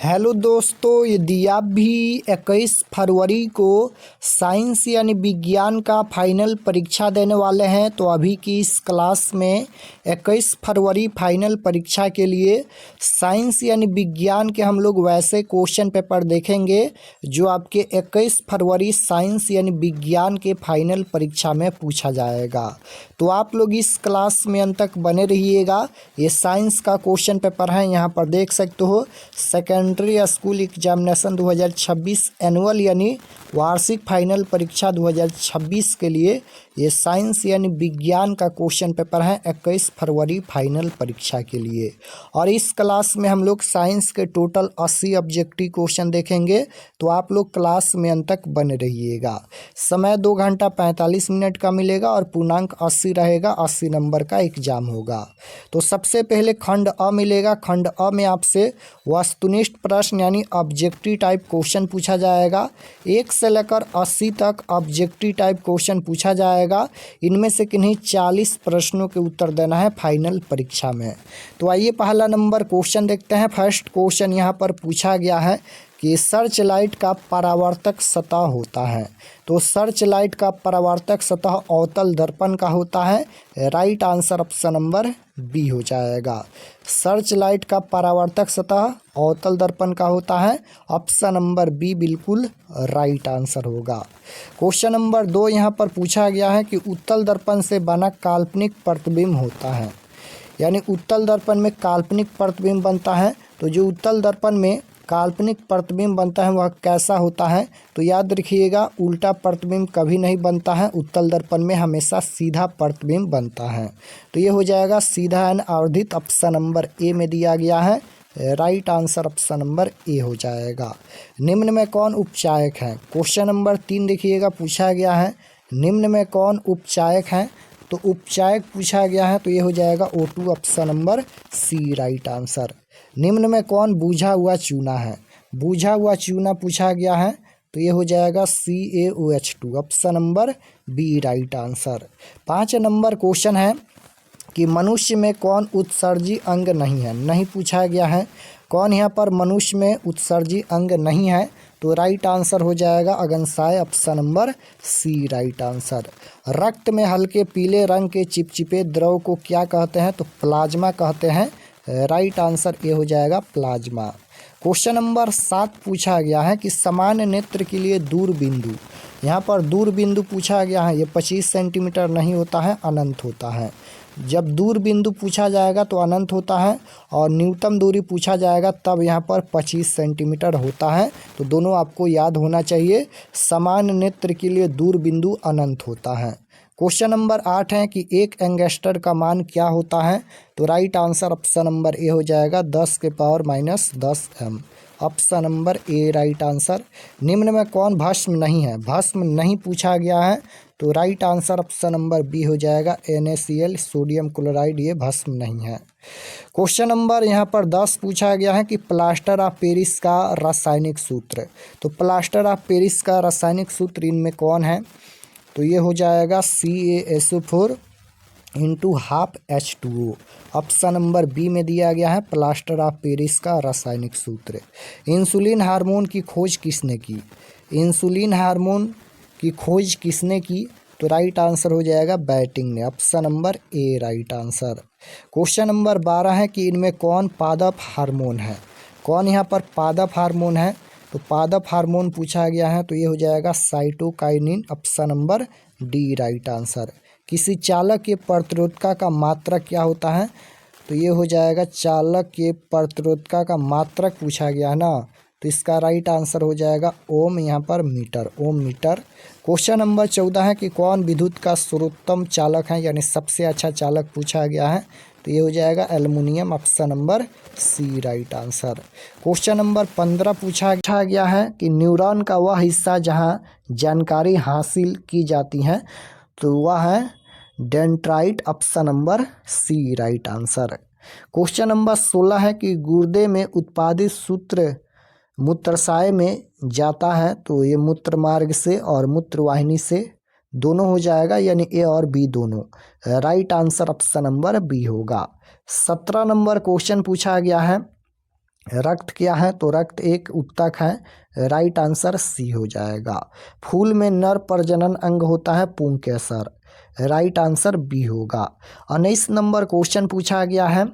Hello दोस्तों, यदि आप भी 21 फरवरी को साइंस यानी विज्ञान का फाइनल परीक्षा देने वाले हैं तो अभी की इस क्लास में 21 फरवरी फाइनल परीक्षा के लिए साइंस यानी विज्ञान के हम लोग वैसे क्वेश्चन पेपर देखेंगे जो आपके 21 फरवरी साइंस यानी विज्ञान के फाइनल परीक्षा में पूछा जाएगा। तो आप लोग इस क्लास में अंत तक बने रहिएगा। ये साइंस का क्वेश्चन पेपर है, यहाँ पर देख सकते हो सेकेंडरी स्कूल एग्जामिनेशन 2026 एनुअल यानी वार्षिक फाइनल परीक्षा 2026 के लिए ये साइंस यानी विज्ञान का क्वेश्चन पेपर है 21 फरवरी फाइनल परीक्षा के लिए। और इस क्लास में हम लोग साइंस के टोटल 80 ऑब्जेक्टिव क्वेश्चन देखेंगे, तो आप लोग क्लास में अंत तक बने रहिएगा। समय 2 घंटा 45 मिनट का मिलेगा और पूर्णांक 80 रहेगा। 80 नंबर का एग्जाम होगा। तो सबसे पहले खंड अ मिलेगा। खंड अ में आपसे वस्तुनिष्ठ प्रश्न यानी ऑब्जेक्टिव टाइप क्वेश्चन पूछा जाएगा। 1 से लेकर 80 तक ऑब्जेक्टिव टाइप क्वेश्चन पूछा जाएगा। इनमें से किन्हीं 40 प्रश्नों के उत्तर देना है फाइनल परीक्षा में। तो आइए पहला नंबर क्वेश्चन देखते हैं। फर्स्ट क्वेश्चन यहाँ पर पूछा गया है कि सर्च लाइट का परावर्तक सतह होता है। तो सर्च लाइट का परावर्तक सतह अवतल दर्पण का होता है। Right answer option number B हो जाएगा। सर्च लाइट का परावर्तक सतह अवतल दर्पण का होता है। ऑप्शन नंबर बी बिल्कुल राइट आंसर होगा। क्वेश्चन नंबर 2 यहाँ पर पूछा गया है कि उत्तल दर्पण से बना काल्पनिक प्रतिबिंब होता है। यानी उत्तल दर्पण में काल्पनिक प्रतिबिंब बनता है। तो जो उत्तल दर्पण में काल्पनिक प्रतिबिंब बनता है वह कैसा होता है? तो याद रखिएगा, उल्टा प्रतिबिंब कभी नहीं बनता है। उत्तल दर्पण में हमेशा सीधा प्रतिबिंब बनता है। तो ये हो जाएगा सीधा एंड आवर्धित। ऑप्शन नंबर ए में दिया गया है। Right answer option number A हो जाएगा। निम्न में कौन उपचायक है? क्वेश्चन नंबर 3 देखिएगा, पूछा गया है निम्न में कौन उपचायक है? तो उपचायक पूछा गया है, तो ये हो जाएगा O2 option number C right answer. निम्न में कौन बूझा हुआ चूना है? बूझा हुआ चूना पूछा गया है, तो ये हो जाएगा CaOH2 option number B right answer. 5 number question है कि मनुष्य में कौन उत्सर्जी अंग नहीं है? नहीं पूछा गया है। कौन यहाँ पर मनुष्य में उत्सर्जी अंग नहीं है? तो राइट आंसर हो जाएगा अग्न्याशय option number C right answer. रक्त में हल्के पीले रंग के चिपचिपे द्रव को क्या कहते हैं? तो प्लाज्मा कहते हैं। राइट आंसर ये हो जाएगा प्लाज्मा। क्वेश्चन नंबर 7 पूछा गया है कि सामान्य नेत्र के लिए दूर बिंदु। यहाँ पर दूर बिंदु पूछा गया है। ये 25 सेंटीमीटर नहीं होता है, अनंत होता है। जब दूर बिंदु पूछा जाएगा तो अनंत होता है, और न्यूनतम दूरी पूछा जाएगा तब यहाँ पर 25 सेंटीमीटर होता है। तो दोनों आपको याद होना चाहिए। सामान्य नेत्र के लिए दूर बिंदु अनंत होता है। क्वेश्चन नंबर 8 है कि एक एंगस्टर का मान क्या होता है? तो right answer option number A हो जाएगा 10 के power -10 m। Option number A right answer. निम्न में कौन भस्म नहीं है? भस्म नहीं पूछा गया है, तो right answer option number B हो जाएगा NaCl सोडियम क्लोराइड, ये भस्म नहीं है। क्वेश्चन नंबर यहाँ पर 10 पूछा गया है कि प्लास्टर ऑफ पेरिस का रासायनिक सूत्र। तो प्लास्टर ऑफ पेरिस का रासायनिक सूत्र इनमें कौन है? तो ये हो जाएगा CaSO4 × ½ H2O। Option number B में दिया गया है प्लास्टर ऑफ पेरिस का रासायनिक सूत्र। इंसुलिन हार्मोन की खोज किसने की? इंसुलिन हार्मोन की खोज किसने की? तो राइट आंसर हो जाएगा बैटिंग ने। Option number A right answer. Question number 12 है कि इनमें कौन पादप हार्मोन है? कौन यहाँ पर पादप हार्मोन है? तो पादप हार्मोन पूछा गया है, तो ये हो जाएगा cytokinin. Option number D right answer. किसी चालक के प्रतिरोधकता का मात्रक क्या होता है? तो ये हो जाएगा चालक के प्रतिरोधकता का मात्रक पूछा गया है ना, तो इसका राइट आंसर हो जाएगा ओम, यहाँ पर मीटर, ओम मीटर। क्वेश्चन नंबर 14 है कि कौन विद्युत का सर्वोत्तम चालक है, यानी सबसे अच्छा चालक पूछा गया है, तो ये हो जाएगा aluminium. Option number C right answer. Question number 15 पूछा गया है कि न्यूरॉन का वह हिस्सा जहाँ जानकारी हासिल की जाती है, तो वह है dendrite. Option number C right answer. Question number 16 है कि गुर्दे में उत्पादित सूत्र मूत्राशय में जाता है, तो ये मूत्र मार्ग से और मूत्रवाहिनी से दोनों हो जाएगा, यानी ए और बी दोनों। Right answer option number B होगा। 17 नंबर क्वेश्चन पूछा गया है रक्त क्या है? तो रक्त एक उत्तक है, राइट आंसर सी हो जाएगा। फूल में नर प्रजनन अंग होता है पुंकेसर, राइट आंसर बी होगा। 19 नंबर क्वेश्चन पूछा गया है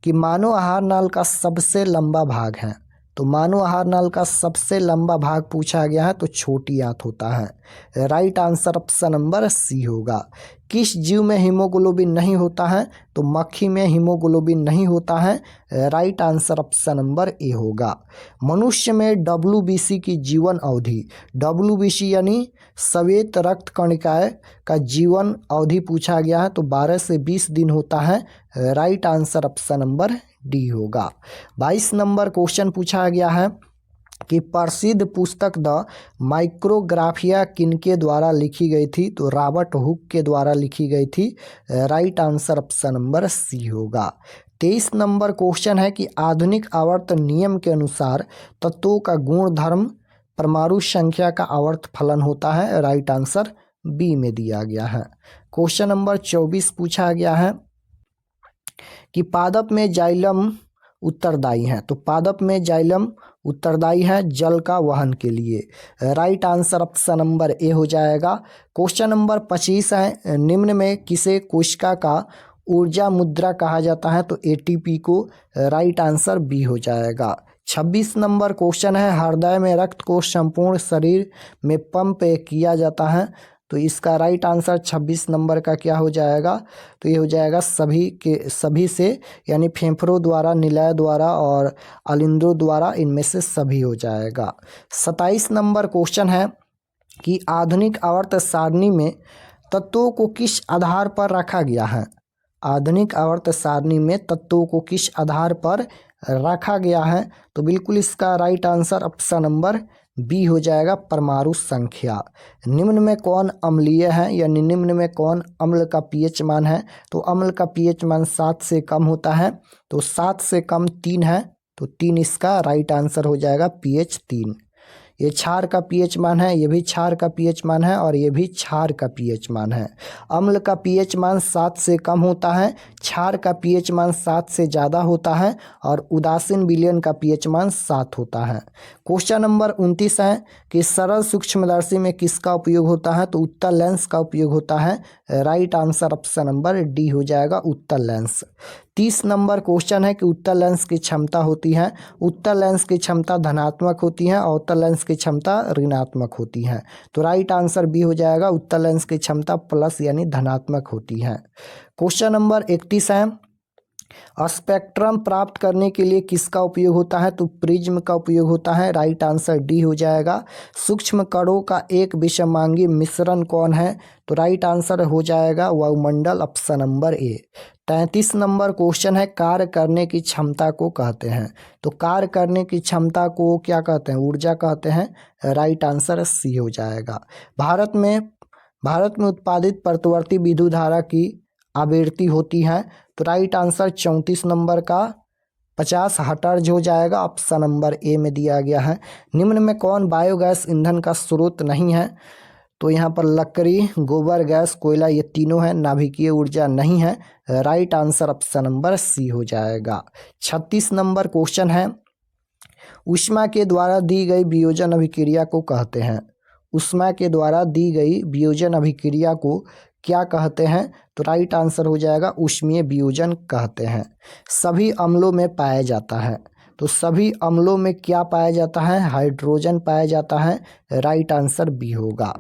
कि मानव आहार नाल का सबसे लंबा भाग है। तो मानव आहार नाल का सबसे लंबा भाग पूछा गया है तो छोटी आंत होता है, right answer option number C होगा। किस जीव में हीमोग्लोबिन नहीं होता है? तो मक्खी में हीमोग्लोबिन नहीं होता है, राइट आंसर ऑप्शन नंबर ए होगा। मनुष्य में डब्ल्यूबीसी की जीवन अवधि, डब्ल्यूबीसी यानी श्वेत रक्त कणिकाएं का जीवन अवधि पूछा गया है तो 12 से 20 दिन होता है, right answer option number D होगा। 22 नंबर क्वेश्चन पूछा गया है कि प्रसिद्ध पुस्तक द माइक्रोग्राफिया किनके द्वारा लिखी गई थी? तो रॉबर्ट हुक के द्वारा लिखी गई थी, right answer option number C होगा। 23 नंबर क्वेश्चन है कि आधुनिक आवर्त नियम के अनुसार तत्वों का गुण धर्म परमाणु संख्या का आवर्त फलन होता है, राइट आंसर बी में दिया गया है। क्वेश्चन नंबर 24 पूछा गया है कि पादप में जाइलम उत्तरदायी है। तो पादप में जाइलम उत्तरदायी है जल का वहन के लिए, right answer option number A हो जाएगा। क्वेश्चन नंबर 25 है, निम्न में किसे कोशिका का ऊर्जा मुद्रा कहा जाता है? तो एटीपी को, राइट आंसर बी हो जाएगा। 26 नंबर क्वेश्चन है, हृदय में रक्त को संपूर्ण शरीर में पंप किया जाता है तो इसका राइट आंसर 26 नंबर का क्या हो जाएगा? तो ये हो जाएगा सभी से, यानी फेफड़ों द्वारा, निलय द्वारा और अलिंद्रों द्वारा, इनमें से सभी हो जाएगा। 27 नंबर क्वेश्चन है कि आधुनिक आवर्त सारणी में तत्वों को किस आधार पर रखा गया है? आधुनिक आवर्त सारणी में तत्वों को किस आधार पर रखा गया है? तो बिल्कुल इसका right answer option number B हो जाएगा, परमाणु संख्या। निम्न में कौन अम्लीय है, यानी निम्न में कौन अम्ल का पीएच मान है? तो अम्ल का पीएच मान 7 से कम होता है, तो 7 से कम 3 है, तो 3 इसका राइट आंसर हो जाएगा, पीएच 3। ये क्षार का पीएच मान है, ये भी क्षार का पीएच मान है और ये भी क्षार का पीएच मान है। अम्ल का पीएच मान 7 से कम होता है, क्षार का पीएच मान 7 से ज़्यादा होता है और उदासीन विलयन का पीएच मान 7 होता है। क्वेश्चन नंबर 29 है कि सरल सूक्ष्मदर्शी में किसका उपयोग होता है? तो उत्तल लेंस का उपयोग होता है, right answer option number D हो जाएगा, उत्तल लेंस। 30 नंबर क्वेश्चन है कि उत्तल लेंस की क्षमता होती है, उत्तल लेंस की क्षमता धनात्मक होती है और उत्तल लेंस की क्षमता ऋणात्मक होती है, तो राइट आंसर बी हो जाएगा, उत्तल लेंस की क्षमता प्लस यानी धनात्मक होती है। क्वेश्चन नंबर 31 है, स्पेक्ट्रम प्राप्त करने के लिए किसका उपयोग होता है? तो प्रिज्म का उपयोग होता है, राइट आंसर डी हो जाएगा। सूक्ष्म कणों का एक विषमांगी मिश्रण कौन है? तो राइट आंसर हो जाएगा वायुमंडल, ऑप्शन नंबर ए। 33 नंबर क्वेश्चन है, कार्य करने की क्षमता को कहते हैं? तो कार्य करने की क्षमता को क्या कहते हैं? ऊर्जा कहते हैं, राइट आंसर सी हो जाएगा। भारत में उत्पादित प्रतिवर्ती विद्युत धारा की आवृत्ति होती है, तो राइट आंसर 34 नंबर का 50 हर्ट्ज हो जाएगा, ऑप्शन नंबर ए में दिया गया है। निम्न में कौन बायोगैस ईंधन का स्रोत नहीं है? तो यहाँ पर लकड़ी, गोबर गैस, कोयला, ये तीनों है, नाभिकीय ऊर्जा नहीं है, right answer option number C हो जाएगा। 36 नंबर क्वेश्चन है, ऊष्मा के द्वारा दी गई वियोजन अभिक्रिया को कहते हैं? ऊष्मा के द्वारा दी गई वियोजन अभिक्रिया को क्या कहते हैं? तो राइट आंसर हो जाएगा, ऊष्मीय वियोजन कहते हैं। सभी अम्लों में पाया जाता है, तो सभी अम्लों में क्या पाया जाता है? हाइड्रोजन पाया जाता है, राइट आंसर बी होगा।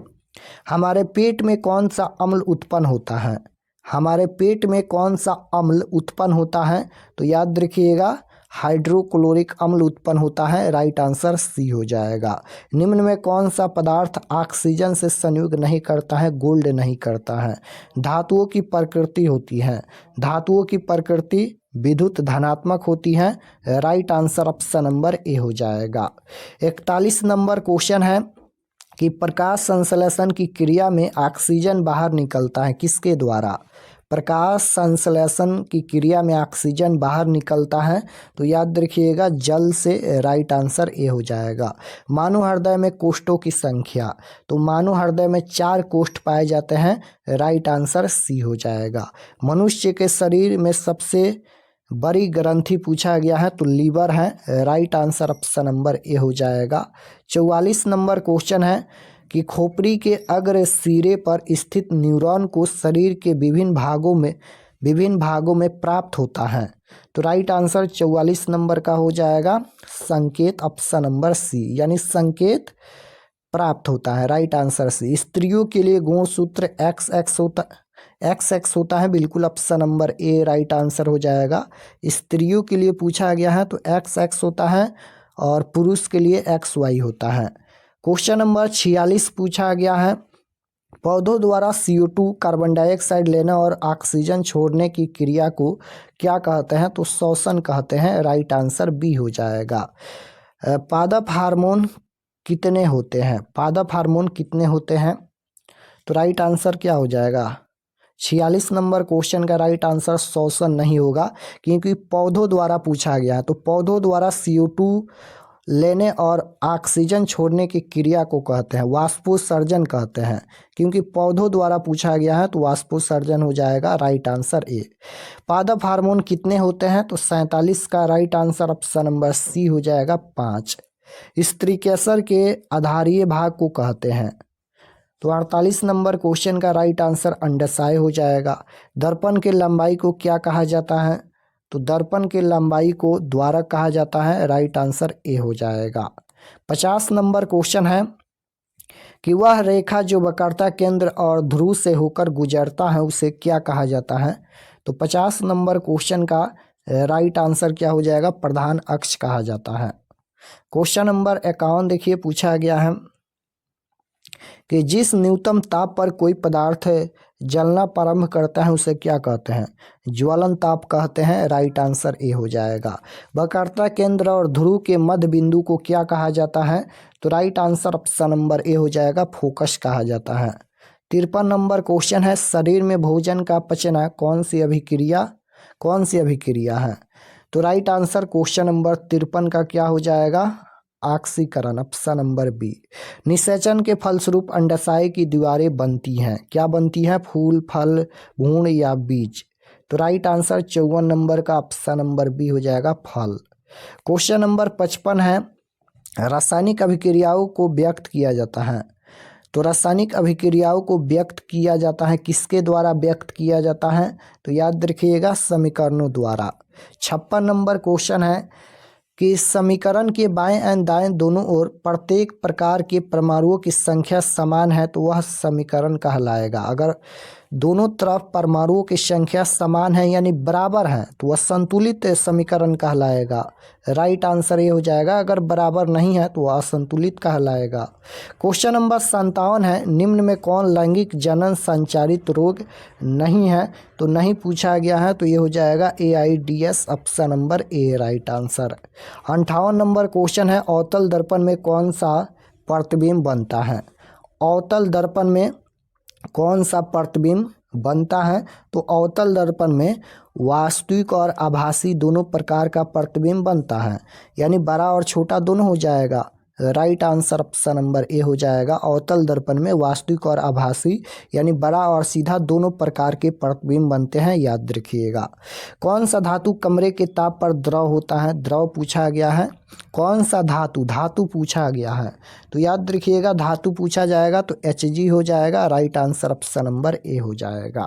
हमारे पेट में कौन सा अम्ल उत्पन्न होता है? हमारे पेट में कौन सा अम्ल उत्पन्न होता है? तो याद रखिएगा, हाइड्रोक्लोरिक अम्ल उत्पन्न होता है, राइट आंसर सी हो जाएगा। निम्न में कौन सा पदार्थ ऑक्सीजन से संयोग नहीं करता है, गोल्ड नहीं करता है? धातुओं की प्रकृति होती है, धातुओं की प्रकृति विद्युत धनात्मक होती है, right answer option number A हो जाएगा। 41 नंबर क्वेश्चन है कि प्रकाश संश्लेषण की क्रिया में ऑक्सीजन बाहर निकलता है, किसके द्वारा? प्रकाश संश्लेषण की क्रिया में ऑक्सीजन बाहर निकलता है, तो याद रखिएगा जल से, राइट आंसर ए हो जाएगा। मानव हृदय में कोष्ठों की संख्या, तो मानव हृदय में 4 कोष्ठ पाए जाते हैं, राइट आंसर सी हो जाएगा। मनुष्य के शरीर में सबसे बड़ी ग्रंथि पूछा गया है तो लीवर है। Right answer option number A हो जाएगा। 44 नंबर क्वेश्चन है कि खोपड़ी के अग्र सिरे पर स्थित न्यूरॉन को शरीर के विभिन्न भागों में प्राप्त होता है। तो राइट आंसर 44 नंबर का हो जाएगा संकेत, ऑप्शन नंबर सी, यानी संकेत प्राप्त होता है। Right answer C. स्त्रियों के लिए गुणसूत्र XX होता है, बिल्कुल option number A right answer हो जाएगा। स्त्रियों के लिए पूछा गया है तो XX होता है और पुरुष के लिए XY होता है। क्वेश्चन नंबर 46 पूछा गया है, पौधों द्वारा CO2 कार्बन डाइऑक्साइड लेना और ऑक्सीजन छोड़ने की क्रिया को क्या कहते हैं? तो श्वसन कहते हैं। राइट आंसर बी हो जाएगा। पादप हार्मोन कितने होते हैं? पादप हार्मोन कितने होते हैं? तो राइट आंसर क्या हो जाएगा? 46 नंबर क्वेश्चन का राइट आंसर श्वसन नहीं होगा, क्योंकि पौधों द्वारा पूछा गया है। तो पौधों द्वारा CO2 लेने और ऑक्सीजन छोड़ने की क्रिया को कहते हैं वाष्पोत्सर्जन कहते हैं। क्योंकि पौधों द्वारा पूछा गया है तो वाष्पोत्सर्जन हो जाएगा। Right answer A. पादप हार्मोन कितने होते हैं? तो 47 का right answer option number C हो जाएगा 5। स्त्रीकेसर के आधारीय भाग को कहते हैं। तो 48 नंबर क्वेश्चन का राइट आंसर अंडाशय हो जाएगा। दर्पण के लंबाई को क्या कहा जाता है? तो दर्पण के लंबाई को द्वारक कहा जाता है। राइट आंसर ए हो जाएगा। 50 नंबर क्वेश्चन है कि वह रेखा जो वक्रता केंद्र और ध्रुव से होकर गुजरता है उसे क्या कहा जाता है? तो 50 नंबर क्वेश्चन का राइट आंसर क्या हो जाएगा? प्रधान अक्ष कहा जाता है। क्वेश्चन नंबर 51 देखिए, पूछा गया है कि जिस न्यूनतम ताप पर कोई पदार्थ जलना प्रारंभ करता है उसे क्या कहते हैं? ज्वलन ताप कहते हैं। राइट आंसर ए हो जाएगा। वक्रता केंद्र और ध्रुव के मध्य बिंदु को क्या कहा जाता है? तो right answer option number A हो जाएगा फोकस कहा जाता है। 53 नंबर क्वेश्चन है, शरीर में भोजन का पचना कौन सी अभिक्रिया है? तो राइट आंसर क्वेश्चन नंबर 53 का क्या हो जाएगा? ऑक्सीकरण, ऑप्शन नंबर बी। निषेचन के फलस्वरूप अंडाशय की दीवारें बनती हैं। क्या बनती हैं? फूल, फल, भ्रूण या बीज? तो राइट आंसर 54 नंबर का ऑप्शन नंबर बी हो जाएगा फल। क्वेश्चन नंबर 55 है, रासायनिक अभिक्रियाओं को व्यक्त किया जाता है। तो रासायनिक अभिक्रियाओं को व्यक्त किया जाता है, किसके द्वारा व्यक्त किया जाता है? तो याद रखिएगा समीकरणों द्वारा। 56 नंबर क्वेश्चन है कि समीकरण के बाएं एंड दाएं दोनों ओर प्रत्येक प्रकार के परमाणुओं की संख्या समान है तो वह समीकरण कहलाएगा। अगर दोनों तरफ परमाणुओं की संख्या समान है यानी बराबर है तो वह संतुलित समीकरण कहलाएगा। राइट आंसर ये हो जाएगा। अगर बराबर नहीं है तो वह असंतुलित कहलाएगा। क्वेश्चन नंबर 57 है, निम्न में कौन लैंगिक जनन संचारित रोग नहीं है? तो नहीं पूछा गया है तो ये हो जाएगा AIDS, option number A right answer. 58 number question है, अवतल दर्पण में कौन सा प्रतिबिंब बनता है? अवतल दर्पण में कौन सा प्रतिबिंब बनता है? तो अवतल दर्पण में वास्तविक और आभासी दोनों प्रकार का प्रतिबिंब बनता है, यानी बड़ा और छोटा दोनों हो जाएगा। Right answer option number A हो जाएगा। अवतल दर्पण में वास्तविक और आभासी यानी बड़ा और सीधा दोनों प्रकार के प्रतिबिंब बनते हैं, याद रखिएगा। कौन सा धातु कमरे के ताप पर द्रव होता है? द्रव पूछा गया है। कौन सा धातु पूछा गया है तो याद रखिएगा धातु पूछा जाएगा तो Hg हो जाएगा। Right answer option number A हो जाएगा।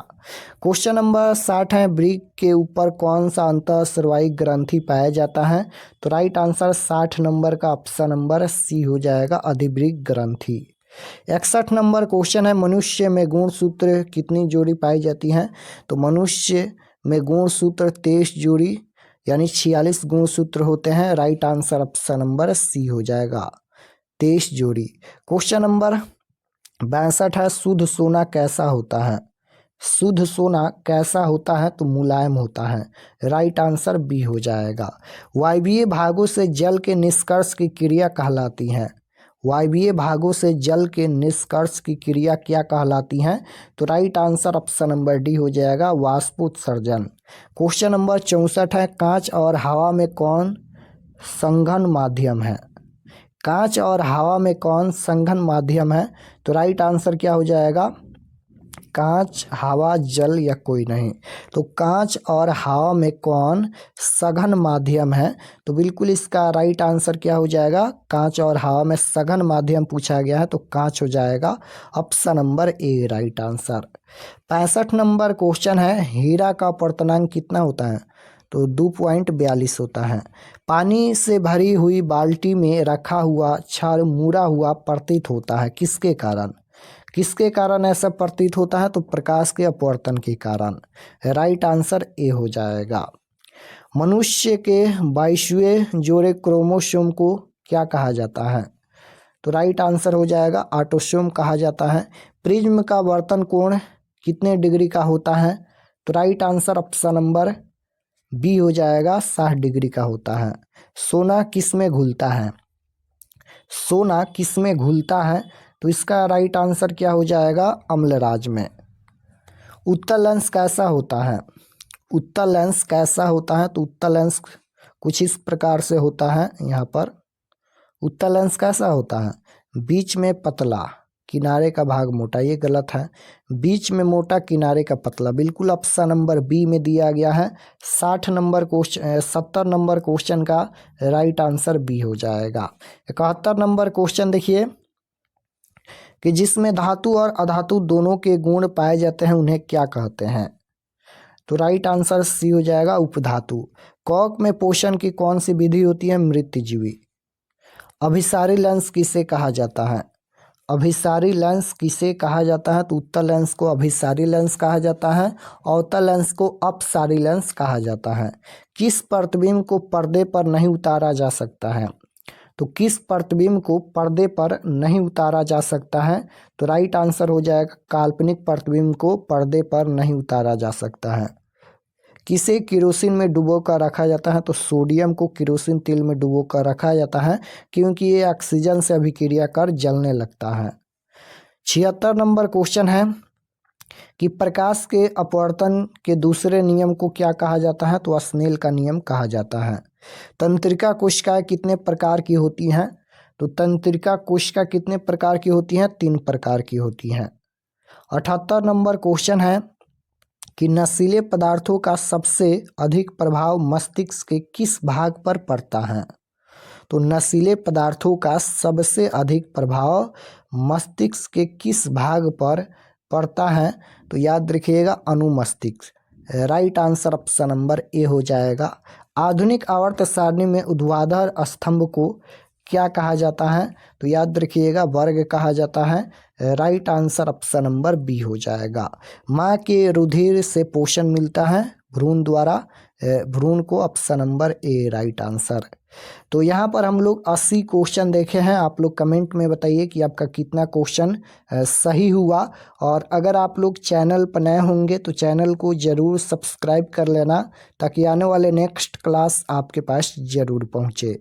क्वेश्चन नंबर 60 है, वृक्क के ऊपर कौन सा अंतःस्रावी ग्रंथि पाया जाता है? तो राइट आंसर 60 नंबर का ऑप्शन नंबर सी हो जाएगा, अधिवृक्क ग्रंथि। 61 नंबर क्वेश्चन है, मनुष्य में गुणसूत्र कितनी जोड़ी पाई जाती है? तो मनुष्य में गुणसूत्र 23 जोड़ी यानी 46 गुणसूत्र होते हैं। Right answer option number C हो जाएगा, 23 जोड़ी। क्वेश्चन नंबर 62 है, शुद्ध सोना कैसा होता है? शुद्ध सोना कैसा होता है? तो मुलायम होता है। राइट आंसर बी हो जाएगा। वायवीय भागों से जल के निष्कर्ष की क्रिया कहलाती है। वायवीय भागों से जल के निष्कर्ष की क्रिया क्या कहलाती है? तो right answer option number D हो जाएगा, वाष्पोत्सर्जन। क्वेश्चन नंबर 64 है, कांच और हवा में कौन संघन माध्यम है? कांच और हवा में कौन संघन माध्यम है? तो राइट आंसर क्या हो जाएगा? कांच, हवा, जल या कोई नहीं। तो कांच और हवा में कौन सघन माध्यम है? तो बिल्कुल इसका राइट आंसर क्या हो जाएगा? कांच और हवा में सघन माध्यम पूछा गया है तो कांच हो जाएगा। Option number A right answer. 65 number question है, हीरा का अपवर्तनांक कितना होता है? तो 2.42 होता है। पानी से भरी हुई बाल्टी में रखा हुआ क्षार मुड़ा हुआ प्रतीत होता है, किसके कारण? किसके कारण ऐसा प्रतीत होता है? तो प्रकाश के अपवर्तन के कारण। राइट आंसर ए हो जाएगा। मनुष्य के 22वें जोड़े क्रोमोसोम को क्या कहा जाता है? तो राइट आंसर हो जाएगा ऑटोसोम कहा जाता है। प्रिज्म का वर्तन कोण कितने डिग्री का होता है? तो right answer option number B हो जाएगा, 60 डिग्री का होता है। सोना किस में घुलता है? सोना किस में घुलता है? तो इसका राइट आंसर क्या हो जाएगा? अम्लराज में। उत्तल लेंस कैसा होता है? उत्तल लेंस कैसा होता है? तो उत्तल लेंस कुछ इस प्रकार से होता है। यहाँ पर उत्तल लेंस कैसा होता है? बीच में पतला, किनारे का भाग मोटा। ये गलत है। बीच में मोटा, किनारे का पतला। बिल्कुल ऑप्शन नंबर बी में दिया गया है। 70 नंबर क्वेश्चन का राइट आंसर बी हो जाएगा। 71 नंबर क्वेश्चन देखिए कि जिसमें धातु और अधातु दोनों के गुण पाए जाते हैं उन्हें क्या कहते हैं? तो राइट आंसर सी हो जाएगा, उपधातु। कॉक में पोषण की कौन सी विधि होती है? मृत्युजीवी। अभिसारी लेंस किसे कहा जाता है? अभिसारी लेंस किसे कहा जाता है? तो उत्तल लेंस को अभिसारी लेंस कहा जाता है, अवतल लेंस को अपसारी लेंस कहा जाता है। किस प्रतिबिंब को पर्दे पर नहीं उतारा जा सकता है? तो किस प्रतिबिंब को पर्दे पर नहीं उतारा जा सकता है? तो राइट आंसर हो जाएगा, काल्पनिक प्रतिबिंब को पर्दे पर नहीं उतारा जा सकता है। किसे केरोसिन में डुबो कर रखा जाता है? तो सोडियम को केरोसिन तेल में डुबो कर रखा जाता है क्योंकि ये ऑक्सीजन से अभिक्रिया कर जलने लगता है। 76 नंबर क्वेश्चन है कि प्रकाश के अपवर्तन के दूसरे नियम को क्या कहा जाता है? तो स्नेल का नियम कहा जाता है। तंत्रिका कोशिकाएं कितने प्रकार की होती हैं? तो तंत्रिका कोशिका कितने प्रकार की होती हैं? 3 प्रकार की होती हैं। 78 नंबर क्वेश्चन है कि नशीले पदार्थों का सबसे अधिक प्रभाव मस्तिष्क के किस भाग पर पड़ता है? तो नशीले पदार्थों का सबसे अधिक प्रभाव मस्तिष्क के किस भाग पर पड़ता है? तो याद रखिएगा, अनुमस्तिष्क। Right answer option number A हो जाएगा। आधुनिक आवर्त सारणी में ऊर्ध्वाधर स्तंभ को क्या कहा जाता है? तो याद रखिएगा, वर्ग कहा जाता है। Right answer option number B हो जाएगा। माँ के रुधिर से पोषण मिलता है भ्रूण द्वारा, भ्रूण को option number A right answer. तो यहाँ पर हम लोग 80 क्वेश्चन देखे हैं। आप लोग कमेंट में बताइए कि आपका कितना क्वेश्चन सही हुआ। और अगर आप लोग चैनल पर नए होंगे तो चैनल को ज़रूर सब्सक्राइब कर लेना ताकि आने वाले नेक्स्ट क्लास आपके पास ज़रूर पहुँचे।